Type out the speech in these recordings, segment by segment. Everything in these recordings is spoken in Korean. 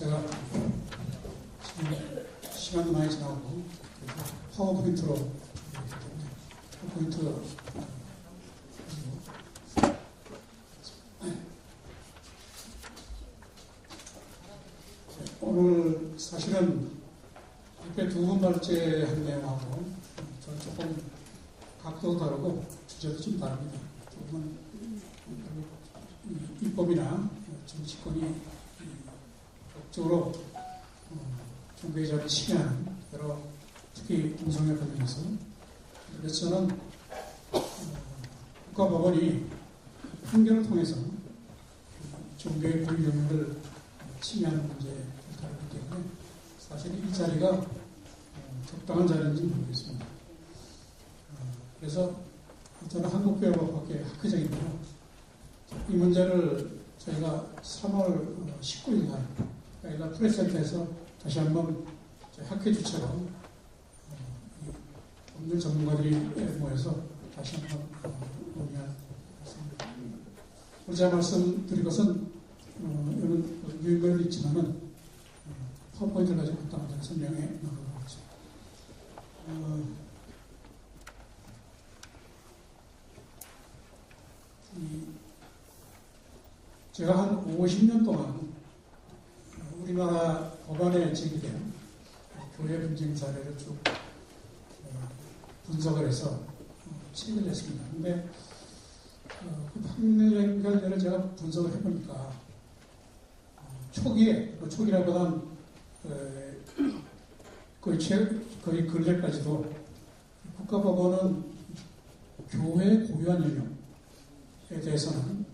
제가 지금 시간도 많이 지나고 파워포인트로 파워포인트 오늘 사실은 이렇게 두 분 발제한 내용하고 저는 조금 각도도 다르고 주제도 좀 다릅니다. 두 분은 입법이나 정치권이 적극적으로 종교의자를 침해하는 여러 특히 공성에 관련해서 그래서 저는 국가법원이 판결을 통해서 종교의 고유 영역을 침해하는 문제를 다루기 때문에 사실 이 자리가 적당한 자리인지 모르겠습니다. 그래서 저는 한국교회법학회 학회장인데요. 이 문제를 저희가 3월 19일 날 저희가 프레스센터에서 다시 한번 학회 주체로 법률 전문가들이 모여서 다시 한번 논의할 것입니다. 오늘 제가 말씀드릴 것은 이런 유인글은 있지만은 파워포인트를 가지고 간단하게 설명해 나가도록 하겠습니다. 제가 한 50년 동안 우리나라 법안에 제기된 교회 분쟁 사례를 쭉 분석을 해서 책을 냈습니다. 근데 그 판례 결과를 제가 분석을 해보니까 초기라고 한 거의 근래까지도 국가법원은 교회 고유한 영역에 대해서는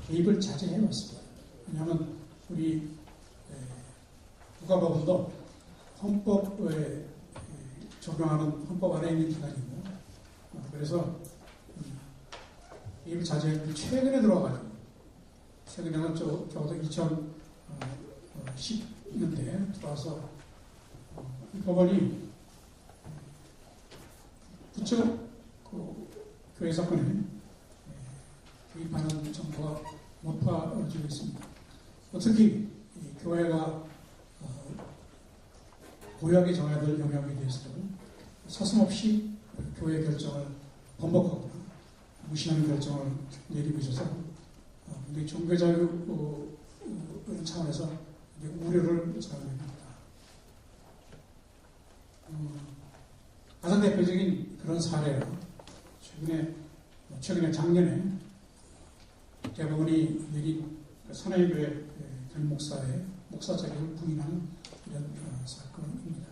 개입을 자제해왔습니다. 왜냐하면 우리 국가법원도 헌법에 적용하는 헌법 안에 있는 기관이고 그래서 개입을 자제했는데 최근에 들어와가지고 최근에는 적어도 2010년대에 들어와서 이 법원이 부쩍 교회 사건에 개입하는 정도가 높아지고 있습니다. 특히 교회가 고유하게 정해야 될 영역에 대해서는 서슴없이 교회 결정을 번복하거나 무시하는 결정을 내리고 있어서 우리 종교자유 차원에서 우려를 자유합니다. 가장 대표적인 그런 사례가 최근에 작년에 대법원이 내린 선화교회 전 목사의 목사 자격을 부인하는 이런 사건입니다.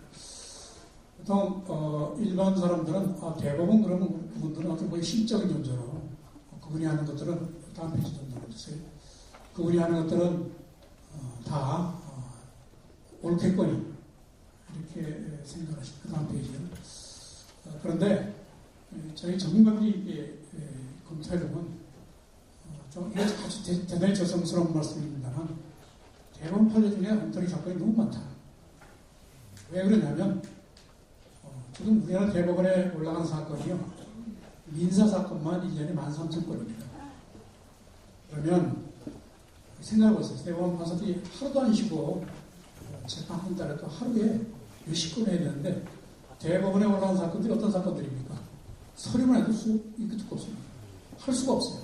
보통 일반 사람들은 대법원 그러면 그분들은 어떤 거의 심적인 존재로 그분이 하는 것들은 다음 페이지 좀 넣어주세요. 그분이 하는 것들은 다 옳겠거니 이렇게 생각하시죠. 그 다음 페이지요. 그런데 저희 전문가들이 검토해보면 이게 아주 대단히 저성스러운 말씀입니다만 대법원 판례 중에 엉터리 사건이 너무 많다. 왜 그러냐면 지금 우리나라 대법원에 올라간 사건이요 민사사건만 1년에 13,000건입니다. 그러면 생각해보세요. 대법원 판사들이 하루도 안 쉬고 재판 한 달에 또 하루에 몇십 건 해야 되는데 대법원에 올라간 사건들이 어떤 사건들입니까? 서류만 해도 이렇게 두껍습니다. 할 수가 없어요.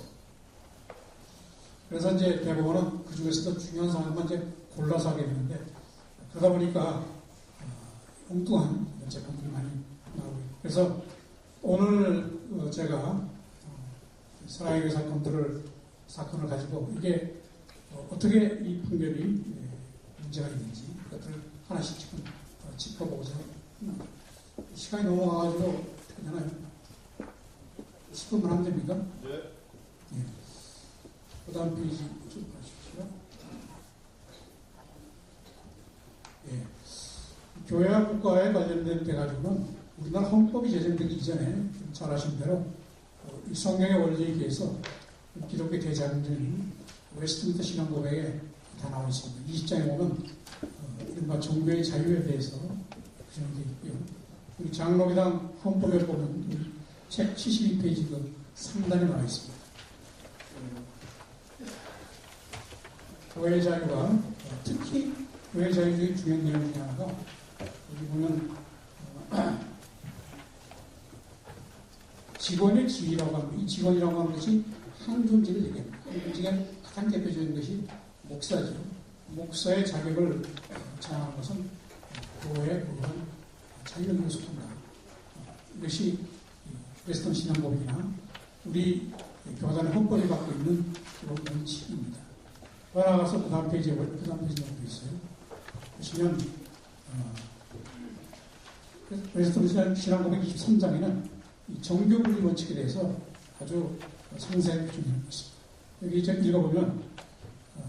그래서 이제 대법원은 그 중에서도 중요한 사항만 이제 골라서 하게 되는데 그러다 보니까 엉뚱한 재판들이 많이 나오고 있고 그래서 오늘 제가 사랑의 사건을 가지고 이게 어떻게 이 판결이 문제가 있는지 그것들을 하나씩 지금 짚어보고자 합니다. 시간이 넘어가가지고 어떻게 되나요? 10분만 하면 됩니까? 네. 네. 그 다음 페이지 좀 보십시오. 예. 교회와 국가에 관련된 데 가지고는 우리나라 헌법이 제정되기 이전에 잘 아시는 대로 이 성경의 원리에 의해서 기독교 대장전인 웨스트민스터 신앙 고백에 다 나와 있습니다. 20장에 보면 이른바 종교의 자유에 대해서 규정되어 있고요. 우리 장로교당 헌법에 보면 책 72페이지 그 상단에 나와 있습니다. 그 교회 자유가 특히 교회 자유 중에 중요한 내용 중에 하나가 여기 보면 직원의 지위라고 합니다. 이 직원이라고 하는 것이 한 존재를 얘기합니다. 한 존재가 가장 대표적인 것이 목사죠. 목사의 자격을 장악하는 것은 교회의 그러한 자유를 속한다. 이것이 웨스턴 신앙법이나 우리 교단의 헌법이 갖고 있는 그런 원칙입니다. 따라가서 그 다음 페이지에 정도 있어요. 보시면 웨스턴 신앙법의 23장에는 정교분리 원칙에 대해서 아주 상세하게 규정하고 있습니다. 여기 좀 읽어보면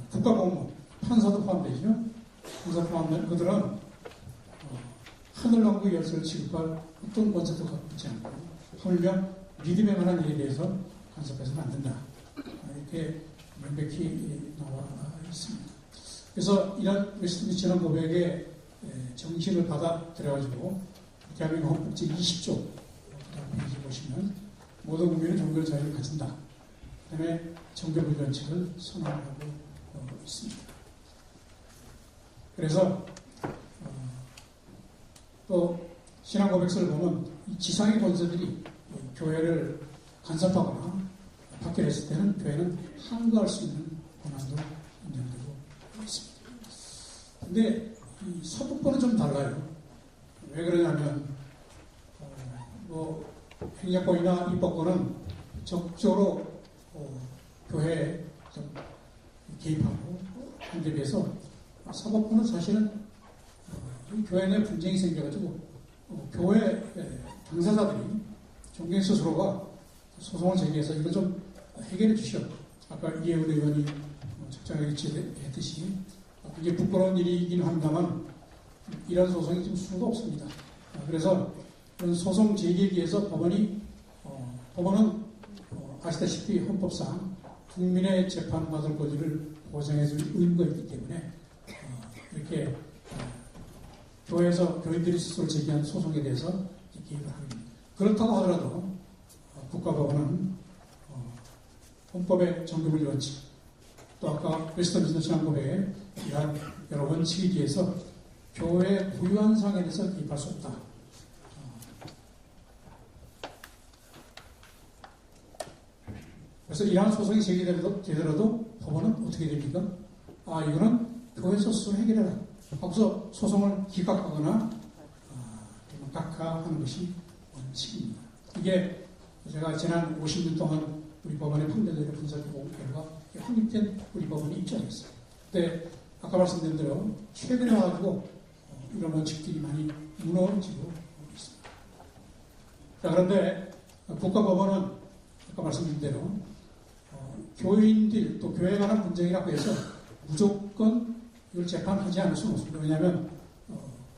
국가공무원, 판사도 포함되죠. 판사 포함된 그들은 하늘왕국 열쇠를 취급할 어떤 권세도 갖고 있지 않고 하물며 믿음에 관한 일에 대해서 간섭해서는 안 된다. 이렇게 명백히 나와 있습니다. 그래서 이런 웨스트민스터 신앙 고백의 정신을 받아들여가지고 대한민국 헌법 제20조 페이지 보시면 모든 국민은 종교 자유를 가진다. 그 다음에 정교분리 원칙을 선언하고 있습니다. 그래서 또 신앙 고백서를 보면 이 지상의 권세들이 교회를 간섭하거나 박해했을 때는 교회는 항거할 수 있는 권한도 인정되고 있습니다. 근데 이 서북권은 좀 달라요. 왜 그러냐면 행정권이나 입법권은 적극적으로 교회에 좀 개입하고 한 데 비해서 사법권은 사실은 교회 내 분쟁이 생겨가지고 교회 당사자들이 종교 스스로가 소송을 제기해서 이걸 좀 해결해 주시오. 아까 이해훈 의원이 적절하게 지적했듯이 이게 부끄러운 일이긴 합니다만 이런 소송이 지금 수도 없습니다. 그래서 그런 소송 제기에 비해서 법원은 아시다시피 헌법상 국민의 재판받을 권리를 보장해줄 의무가 있기 때문에 이렇게 교회에서 교인들이 스스로 제기한 소송에 대해서 개입을 하게 됩니다. 그렇다고 하더라도 국가법원은 헌법의 정교분리 원칙, 또 아까 웨스턴민스터 신앙법의 이러한 여러 원칙에 대해서 교회의 부유한 사항에 대해서 개입할 수 없다. 그래서 이러한 소송이 제기되더라도 법원은 어떻게 됩니까? 이거는 교회에서 스스로 해결해라. 하고서 소송을 기각하거나 각하하는 것이 원칙입니다. 이게 제가 지난 50년 동안 우리 법원의 판결들을 분석해본 결과 확립된 우리 법원의 입장이었어요. 근데 아까 말씀드린 대로 최근에 와가지고 이런 원칙들이 많이 무너지고 있습니다. 자, 그런데 국가법원은 아까 말씀드린 대로 교인들 또 교회에 관한 분쟁이라고 해서 무조건 이걸 재판하지 않을 수는 없습니다. 왜냐하면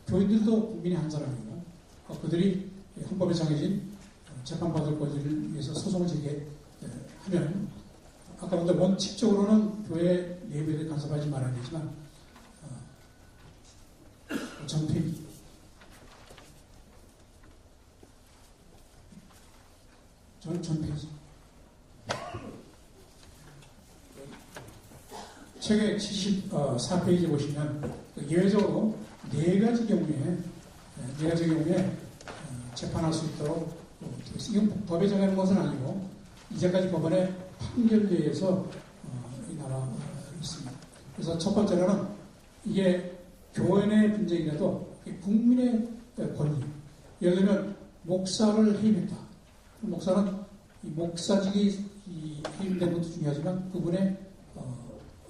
교인들도 국민의 한 사람이고 그들이 헌법에 정해진 재판받을 권리를 위해서 소송을 제기하면 아까 먼저 원칙적으로는 교회 내부에 간섭하지 말아야 되지만 전페이지 책의 74페이지 보시면 예외적으로 네 가지 경우에 재판할 수 있도록 이건 법에 정하는 것은 아니고 이제까지 법원의 판결에 의해서 나와 있습니다. 그래서 첫 번째로는 이게 교회 내 분쟁이라도 국민의 권리, 예를 들면 목사를 해임했다. 목사는 이 목사직이 해임된 것도 중요하지만 그분의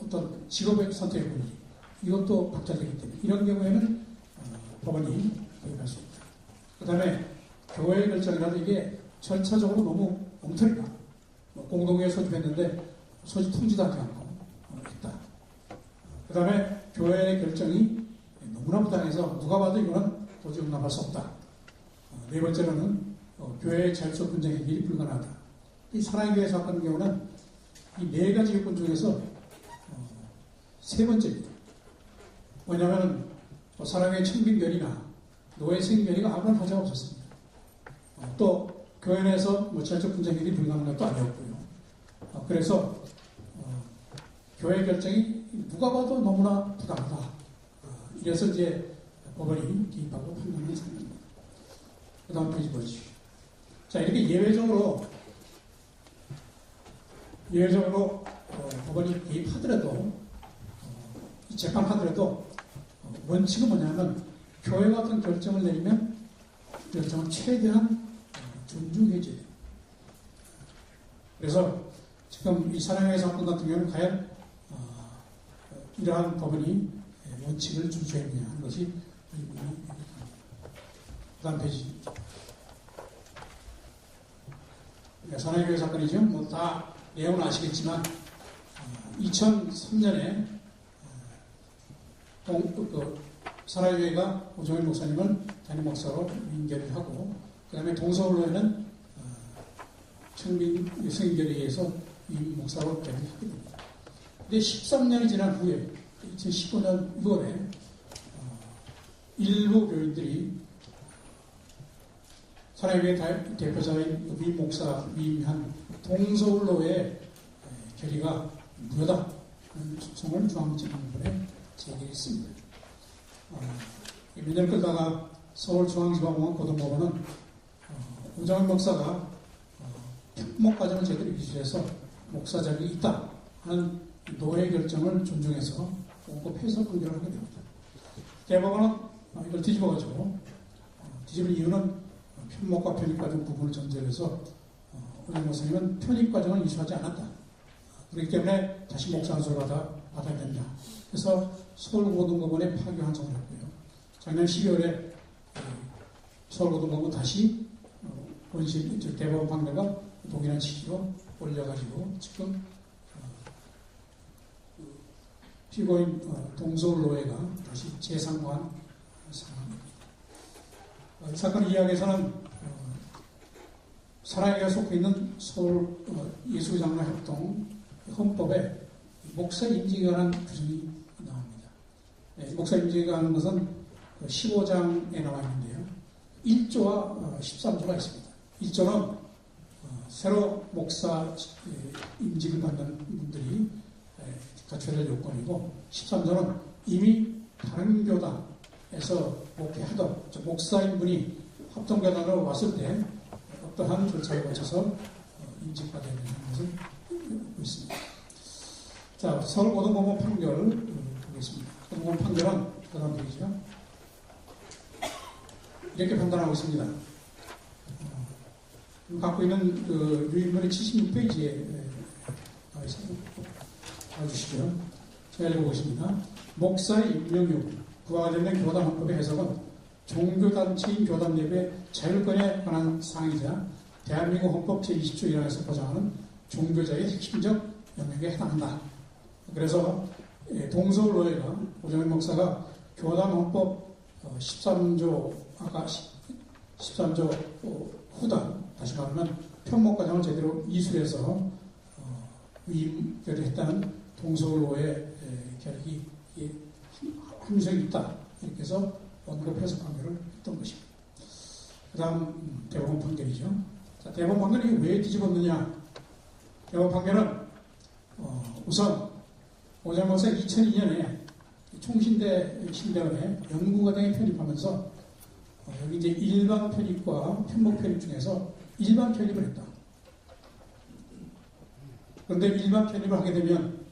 어떤 직업의 선택의 권리, 이것도 박탈되기 때문에 이런 경우에는 법원이 개입할 수 있다. 그 다음에 교회의 결정이라도 이게 절차적으로 너무 엉터리다. 공동회에 소집했는데 소집 통지도 하지 않고 했다. 그 다음에 교회의 결정이 너무나 부당해서 누가 봐도 이거는 도저히 용납할 수 없다. 네 번째로는 교회의 자율적 분쟁 해결이 불가능하다. 이 사랑의 교회 사건 경우는 이 네 가지 요건 중에서 세 번째입니다. 뭐냐면 사랑의 청빙변이나 노예 생변이가 아무런 하자가 없었습니다. 또 교회 내에서 자율적 분쟁 해결이 불가능한 것도 아니었고요. 그래서 교회 결정이 누가 봐도 너무나 부당하다. 이래서 이제 법원이 개입하고 판단을 상입니다. 그 다음 페이지 보시죠. 자, 이렇게 예외적으로 법원이 개입하더라도, 재판하더라도, 원칙은 뭐냐면, 교회가 어떤 결정을 내리면, 결정을 최대한 존중해줘야 돼요. 그래서, 지금 이 사랑의 사건 같은 경우는 과연, 이러한 법원이 원칙을 준수했느냐 하는 것이 그 다음 페이지. 사랑의 교회 사건이죠. 뭐 다 내용은 아시겠지만 2003년에 사랑의 교회가 오정일 목사님을 담임 목사로 인결을 하고 그 다음에 동서울로에는 청민 성인결에 의해서 이 목사로 개명을 하게 됩니다. 근데 13년이 지난 후에 2019년 6월에 일부 교인들이 사랑의 교회 대표자인 위 목사 위임한 동서울로의 결의가 무효다 하는 소송을 중앙지방법원에 제기했습니다. 몇 년 끌다가 서울중앙지방법원 고등법원은 오정일 목사가 편목 과정을 제대로 유지해서 목사 자격이 있다 하는 노회 결정을 존중해서 공급해서 판결을 하게 됩니다. 대법원은 이걸 뒤집어가지고 뒤집은 이유는 편목과 편입과정 부분을 전제로 해서 오정일 목사님은 편입과정을 이수하지 않았다. 그렇기 때문에 다시 목사 안수를 받아야 된다. 그래서 서울고등법원에 파기 환송을 했고요. 작년 12월에 서울고등법원 다시 원심 대법원 판결과 동일한 취지로 올려가지고 지금 피고인 동서울로회가 다시 재상고한 상황입니다. 이 사건 이야기에서는 사랑에게 속해 있는 서울 예수장로협동 헌법에 목사 임직에 관한 규정이 나옵니다. 목사 임직에 관한 것은 15장에 나와 있는데요. 1조와 13조가 있습니다. 1조는 새로 목사 임직을 받는 분들이 갖춰야 될 요건이고 13조는 이미 다른 교단에서 목회하던 목사인 분이 합동교단으로 왔을 때 어떠한 절차를 거쳐서 임직받아야 되는 것을 보고 있습니다. 자, 서울고등법원 판결을 보겠습니다. 고등법원 판결은 그 다음 페이지요. 이렇게 판단하고 있습니다. 갖고 있는 그 유인문의 76페이지에 나와 있습니다. 봐주시죠. 제가 읽어보겠습니다. 목사의 임명유, 그와 관련된 교단 헌법의 해석은 종교단체인 교단 내부의 자율권에 관한 사항이자 대한민국 헌법 제20조 1항에서 보장하는 종교자의 핵심적 영역에 해당한다. 그래서 동서울로회가 오정일 목사가 교단 헌법 13조 아까 13조 후단 다시 말하면 편목 과정을 제대로 이수해서 위임 결의했다는 동서울로회 결의이 함정이 있다 이렇게 해서 언급해서 판결을 했던 것입니다. 그 다음 대법원 판결이죠. 자, 대법원 판결이 왜 뒤집었느냐. 대법원 판결은 우선 오정일 목사가 2002년에 총신대 신대원에 연구과정에 편입하면서 여기 이제 일반 편입과 편목 편입 중에서 일반 편입을 했다. 그런데 일반 편입을 하게 되면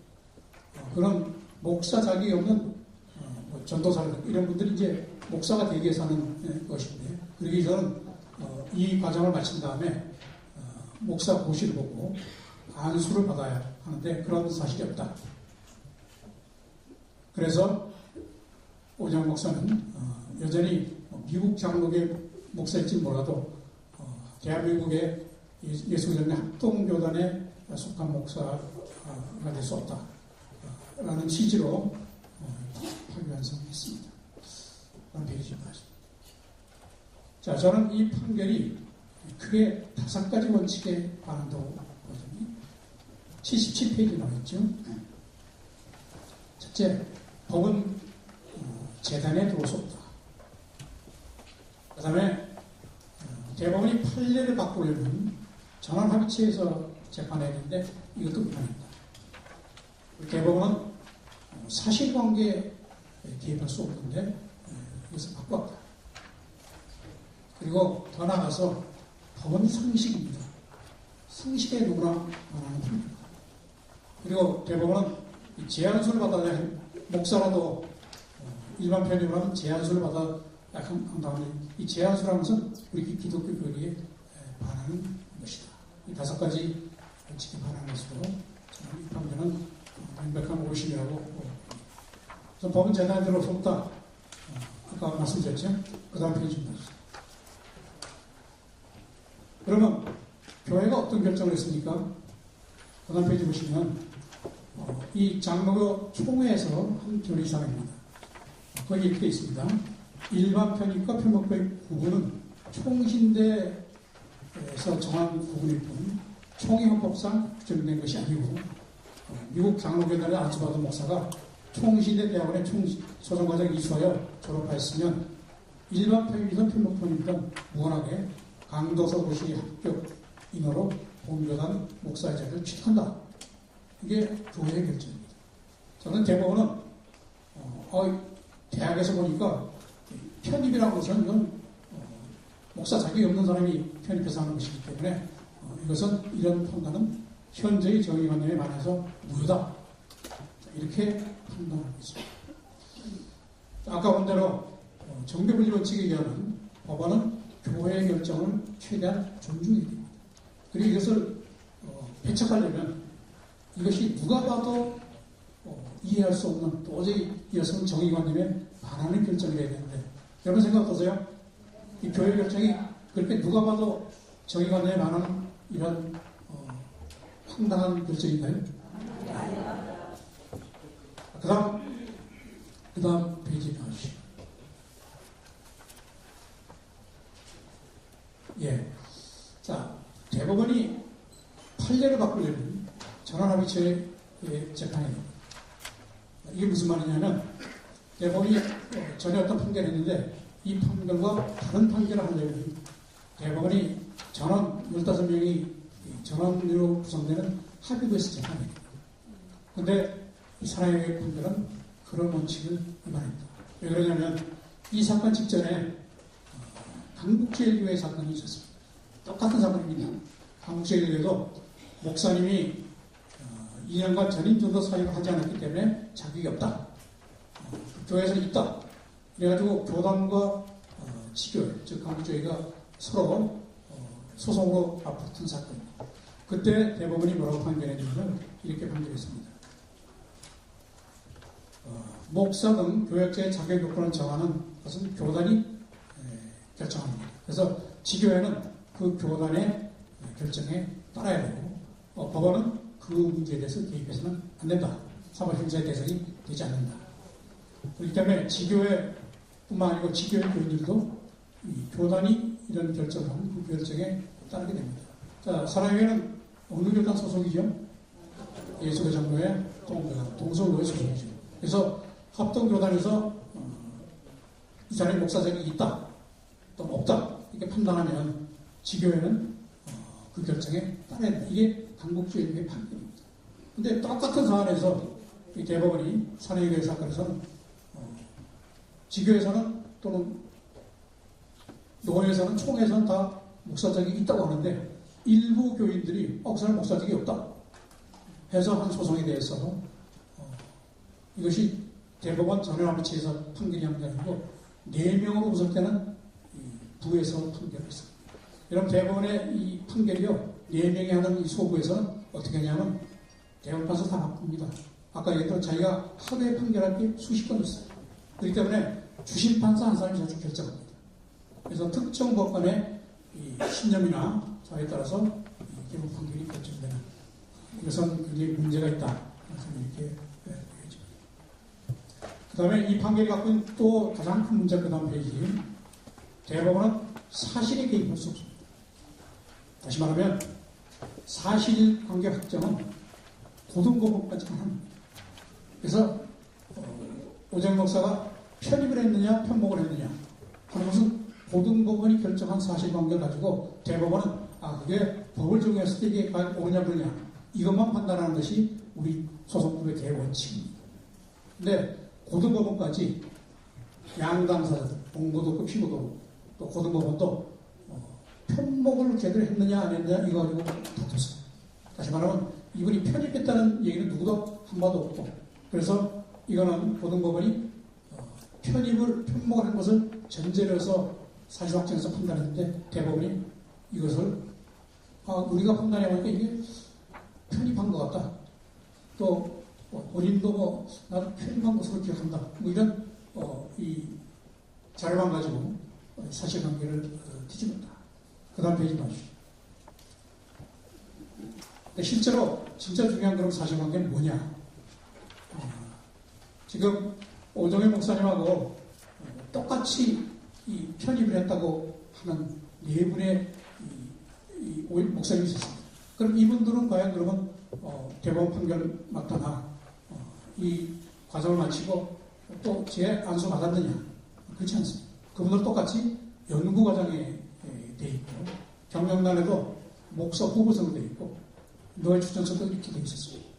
그런 목사 자격이 없는 전도사들 이런 분들이 이제 목사가 되기 위해서 하는 것인데 그러기 위해서는 이 과정을 마친 다음에 목사 고시를 보고 안수를 받아야 하는데 그런 사실이 없다. 그래서 오정일 목사는 여전히 미국 장로계 목사일지 몰라도 대한민국의 예수전의 합동교단에 속한 목사가 될 수 없다. 라는 취지로 판결했습니다. 다음 페이지 보시죠. 자, 저는 이 판결이 크게 5가지 원칙에 반한다고 보거든요. 77페이지 나와있죠. 첫째, 법은 재단에 들어올 수 없다. 그 다음에 대법원이 판례를 바꾸려면 전원합의체에서 재판해야 되는데 이것도 불가능합니다. 대법원은 사실관계에 개입할 수 없는데 이것을 바꿨다. 그리고 더 나아가서 법은 상식입니다. 상식에 누구나 반하는 법입니다. 그리고 대법원은 제안서를 받아야 목사라도 일반 편입을 하면 제안서를 받아 한 다음에 이 제안서라는 것은 우리 기독교 교리에 반하는 것이다. 이 5가지 원칙에 반하는 것으로 저는 이 판결은 명백한 오심이라고 그래서 법은 재단대로 속다. 아까 말씀드렸죠. 그 다음 페이지입니다. 그러면 교회가 어떤 결정을 했습니까? 그 다음 페이지 보시면 이 장로교 총회에서 한 결의사항입니다. 거기 이렇게 있습니다. 일반 편입과 편목의 구분은 총신대에서 정한 구분일 뿐 총회헌법상 규정된 것이 아니고 미국 장로교단에 안수받은 목사가 총신대 대학원에 소정과정 이수하여 졸업하였으면 일반 편입이든 편목 편입이든 무관하게 강도서 고시 합격 인허로 본교단 목사의 자리를 취득한다. 이게 교회의 결정입니다. 저는 대법원은 대학에서 보니까 편입이라는 것은 이건 목사 자격이 없는 사람이 편입해서 하는 것이기 때문에 이것은 이런 판단은 현재의 정의관념에 반해서 무효다. 이렇게 판단하고 있습니다. 아까 본 대로 정교분리 원칙에 의하면 법원은 교회의 결정을 최대한 존중해야 됩니다. 그리고 이것을 배척하려면 이것이 누가 봐도 이해할 수 없는 도저히 이것은 정의관념에 반하는 결정이 돼야 되는데 여러분 생각 어떠세요? 이 교회 결정이 그렇게 누가 봐도 정의관념에 반하는 이런 황당한 결정인가요? 그 다음 페이지 봐주시죠. 예. 자, 대법원이 판례를 바꾸려면 전환합의체의 재판이 됩니다. 이게 무슨 말이냐면 대법원이 전에 어떤 판결을 했는데 이 판결과 다른 판결을 하려면 대법원이 전원 15명이 전원으로 구성되는 합의부에서 재판이 됩니다. 그런데 이 사나이의 판결은 그런 원칙을 위반합니다. 왜 그러냐면 이 사건 직전에 강북제일교회 사건이 있었습니다. 똑같은 사건입니다. 강북제일교회도 목사님이 2년간 전임 전도 사역을 하지 않았기 때문에 자격이 없다. 교회에서 있다. 그래가지고 교단과 지교회, 즉 강북교회가 서로 소송으로 맞붙은 사건입니다. 그때 대법원이 뭐라고 판결했냐면 이렇게 판결했습니다. 목사 등 교역자의 자격 요건을 정하는 것은 교단이 결정합니다. 그래서 지교회는 그 교단의 결정에 따라야 되고 법원은 그 문제에 대해서 개입해서는 안 된다. 사법형사의 대상이 되지 않는다. 그렇기 때문에 지교회뿐만 아니고 지교회 교인들도 이 교단이 이런 결정을 하면 그 결정에 따르게 됩니다. 자, 사랑교회는 어느 교단 소속이죠? 예수교 장로회 동서교회 소속이죠. 그래서 합동교단에서 이 사람이 목사자격이 있다 또는 없다 이렇게 판단하면 지교회는 그 결정에 따라야 된다. 이게 강북주의의 판결입니다. 근데 똑같은 사안에서 이 대법원이 사내교회 사건에서는 지교회에서는 또는 노회에서는 총회에서는 다 목사자격이 있다고 하는데 일부 교인들이 그 사람 목사자격이 없다 해서 한 소송에 대해서 이것이 대법원 전원합의체에서 판결이 한 게 아니고 4명으로 구성되는 부에서 판결을 했습니다. 여러분 대법원의 이 판결이요 4명이 하는 이 소부에서는 어떻게 하냐면 대법관서 다 바꿉니다. 아까 얘기했던 자기가 하루에 판결할 게 수십 건 있어요. 그렇기 때문에 주심판사 한 사람이 자주 결정합니다. 그래서 특정 법관의 이 신념이나 자에 따라서 결국 판결이 결정되는 이것은 굉장히 문제가 있다. 이렇게 보여집니다. 그 다음에 이 판결이 갖고 있는 또 가장 큰 문제가 그 다음 페이지. 대법원은 사실에 개입할 수 없습니다. 다시 말하면 사실관계 확정은 고등법원까지만 합니다. 그래서 오정 목사가 편입을 했느냐 편목을 했느냐 하는 것은 고등법원이 결정한 사실관계를 가지고 대법원은 그게 법을 적용했을 때 이게 오냐 그러냐 이것만 판단하는 것이 우리 소송법의 대원칙입니다. 근데 고등법원까지 양당사자들, 공고도급, 피고도, 또 고등법원도 편목을 제대로 했느냐 안 했느냐 이거 가지고 다퉜어요. 다시 말하면 이분이 편입했다는 얘기는 누구도 한마도 없고, 그래서 이거는 고등법원이 편목을 한 것을 전제로 해서 사실확정해서 판단했는데, 대법원이 이것을 우리가 판단해보니까 이게 편입한 것 같다. 또 본인도 나도 편입한 것으로 기억한다. 이런 이 자료만 가지고 사실관계를 뒤집었다. 그 다음 페이지 봐주시죠. 실제로 진짜 중요한 그런 사실관계는 뭐냐? 지금 오정현 목사님하고 똑같이 이 편입을 했다고 하는 네 분의 목사님이 있었습니다. 그럼 이분들은 과연 그러면 대법원 판결 맞거나 이 과정을 마치고 또 재안수 받았느냐? 그렇지 않습니다. 그분들 똑같이 연구 과정에 돼 있고, 경영단에도 목사 후보성으로 돼 있고, 노예 추천서도 이렇게 돼 있었습니다.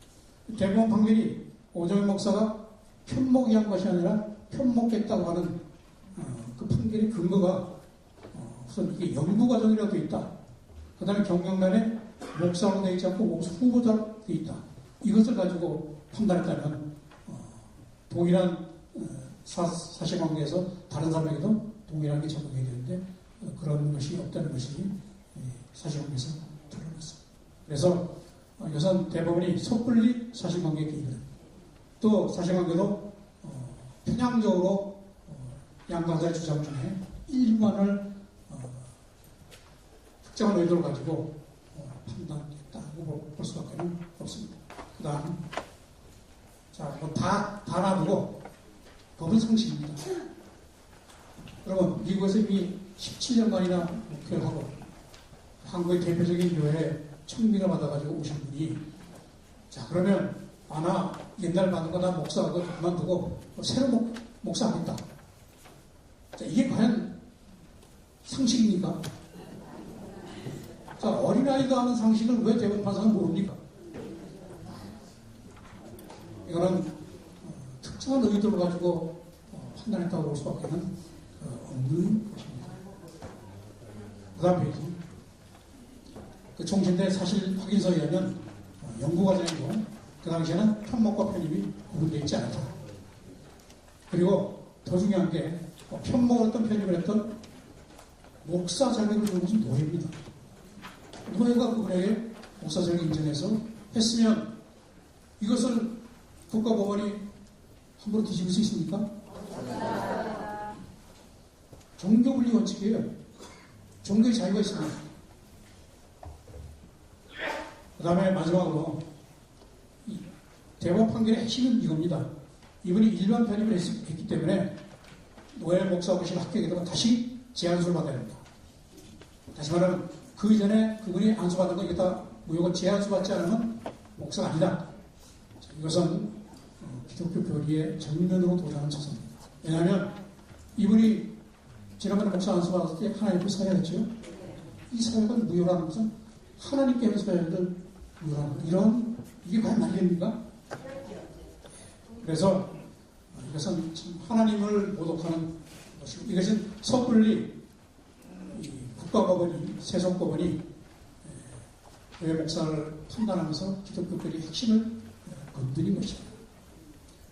대법원 판결이 오정현 목사가 편목이 한 것이 아니라 편목했다고 하는 그 판결의 근거가 우선 이게 연구 과정이라고 돼 있다. 그 다음에 경영단에 목사로 되어 있지 않고 목사 후보자로 되어 있다. 이것을 가지고 판단했다면 동일한 사실관계에서 다른 사람에게도 동일하게 적용해야 되는데 그런 것이 없다는 것이 사실관계에서 드러났습니다. 그래서 여선 대법원이 섣불리 사실관계에 개입을, 또 사실관계도 편향적으로 양당자의 주장 중에 일부만을 특정한 의도를 가지고 판단했다고 볼 수밖에 없습니다. 그 다음, 자, 다 놔두고 법은 상식입니다. 여러분, 미국에서 이미 17년간이나 목회를 하고 한국의 대표적인 교회에 청빙을 받아가지고 오신 분이, 자, 그러면 나 옛날 받은 거 나 목사하고 그만두고 새로 목사 하겠다. 자, 이게 과연 상식입니까? 자, 어린아이가 하는 상식을 왜 대법원 판사는 모릅니까? 이거는 특정한 의도를 가지고 판단했다고 볼 수밖에 없는 것입니다. 그 다음 페이지. 그 총신대 사실 확인서에 의하면 연구과정이고 그 당시에는 편목과 편입이 구분되어 있지 않았다. 그리고 더 중요한 게 편목을 했던 편입을 했던 목사 자격을 주는 것은 노예입니다. 노예가 그분에게 목사 자격을 인정해서 했으면 이것을 국가법원이 함부로 뒤집을 수 있습니까? 종교분리 원칙이에요. 종교의 자유가 있습니다. 그 다음에 마지막으로 대법원 판결의 핵심은 이겁니다. 이분이 일반 편입을 했기 때문에 노예 목사 없이 합격이 되면 다시 재안수를 받아야 됩니다. 다시 말하면 그 이전에 그분이 안수받은 거 이게 다 무효고 재안수 받지 않으면 목사가 아니다. 이것은 기독교 교리의 정면으로 도전하는 처사입니다. 왜냐하면 이분이 지난번에 목사 안수 받았을 때 하나님께 사회했죠. 이 사회가 무효라는 것은 하나님께 하는 사회를 무효라는 것. 이게 과연 말입니까? 그래서 이것은 하나님을 모독하는 것이고, 이것은 섣불리 국가법원이, 세속법원이 교회 목사를 판단하면서 기독교들의 핵심을 건드린 것입니다.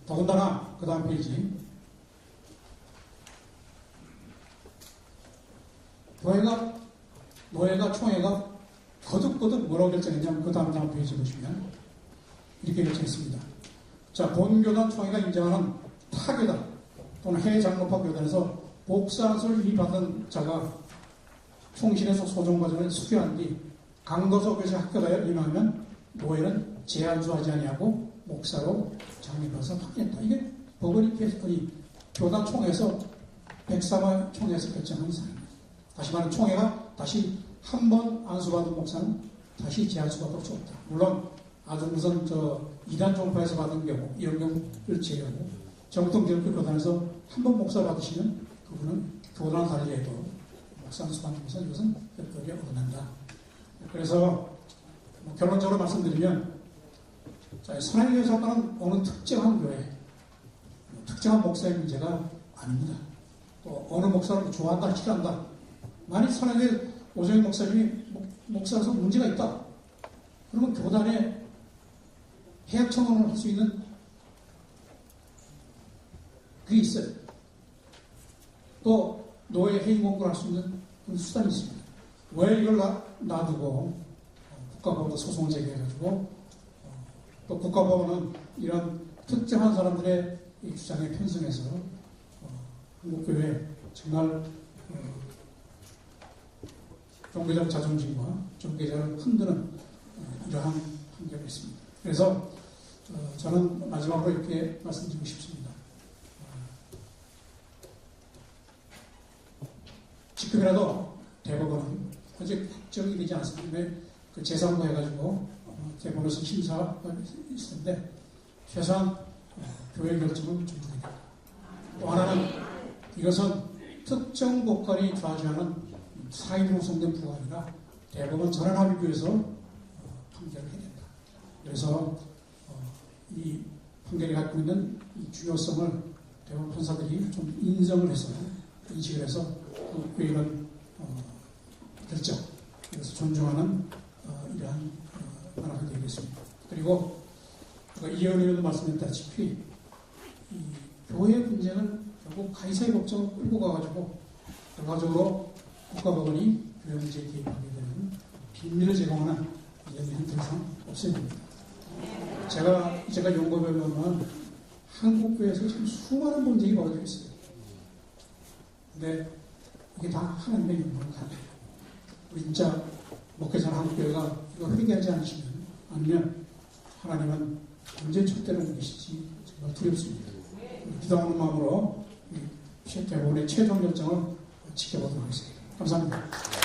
더군다나 그 다음 페이지. 노예가 총회가 거듭거듭 뭐라고 결정했냐면 그 다음 페이지 보시면 이렇게 결정했습니다. 자, 본교단 총회가 인정하는 타교단 또는 해장로파 교단에서 복사안수를 이미 받은 자가 총신에서 소정과정을 수료한 뒤 강거소 교시 합격하여 임하면 노예는 재안수하지 아니하고 목사로 장립해서 확인했다. 이게 법원이 교단 총회에서 103화 총회에서 결정한 사항입니다. 다시 말하면 총회가 다시 한 번 안수받은 목사는 다시 재안수받을 수 없다. 물론 아주 우선 이단 종파에서 받은 경우, 이런 경우를 제외하고 정통기독교 교단에서 한 번 목사 받으시면 그분은 교단 달리해도 목사 안수 받는 것은 이것은 별거리 어긋난다. 그래서 결론적으로 말씀드리면, 선행교회 사건은 어느 특정한 교회, 특정한 목사의 문제가 아닙니다. 또 어느 목사를 좋아한다, 싫어한다. 만약 선하게 오정희 목사님이 목사로서 문제가 있다. 그러면 교단에 해약 청원을 할 수 있는 그게 있어요. 또 노예 해임 공고를 할 수 있는 그런 수단이 있습니다. 왜 이걸 놔두고 국가법원에 소송을 제기해가지고 또 국가법원은 이런 특정한 사람들의 이 주장에 편승해서 한국교회 정말 종교적 자존심과 종교를 흔드는 이러한 판결이 있습니다. 그래서 저는 마지막으로 이렇게 말씀드리고 싶습니다. 지금이라도 대법원은 아직 확정이 되지 않았습니다. 그 제3부 해가지고 대법원에서 심사가 있을 텐데 최소한 교회 결정은 존중해야 된다. 또 하나는 이것은 특정 법관이 좌지하는 사인 구성된 부가 아니라 대법원 전원 합의부에서 판결을 해야 된다. 그래서 이 판결이 갖고 있는 이 중요성을 대법원 판사들이 좀 인정을 해서 인식을 해서 이런 결정, 그래서 존중하는 이러한 나라가 되겠습니다. 그리고 이혜원 의원도 말씀했다시피 이 교회의 분쟁을 결국 가이사의 법정을 끌고 가가지고 결과적으로 국가법원이 교회 문제에 개입하게 되는 빈민을 제공하는 이런 일은 더 이상 없어야 됩니다. 제가 연구해 보면 한국교회에서 지금 수많은 분쟁이 벌어지고 있어요. 근데 이게 다 하나님의 영광을 가져요. 우리 진짜 목회자는 한국교회가 이거 회개하지 않으시면 아니면 하나님은 언제 촛대를 계시지 정말 두렵습니다. 기도하는 마음으로 대법원의 최종 결정을 지켜보도록 하겠습니다. 감사합니다.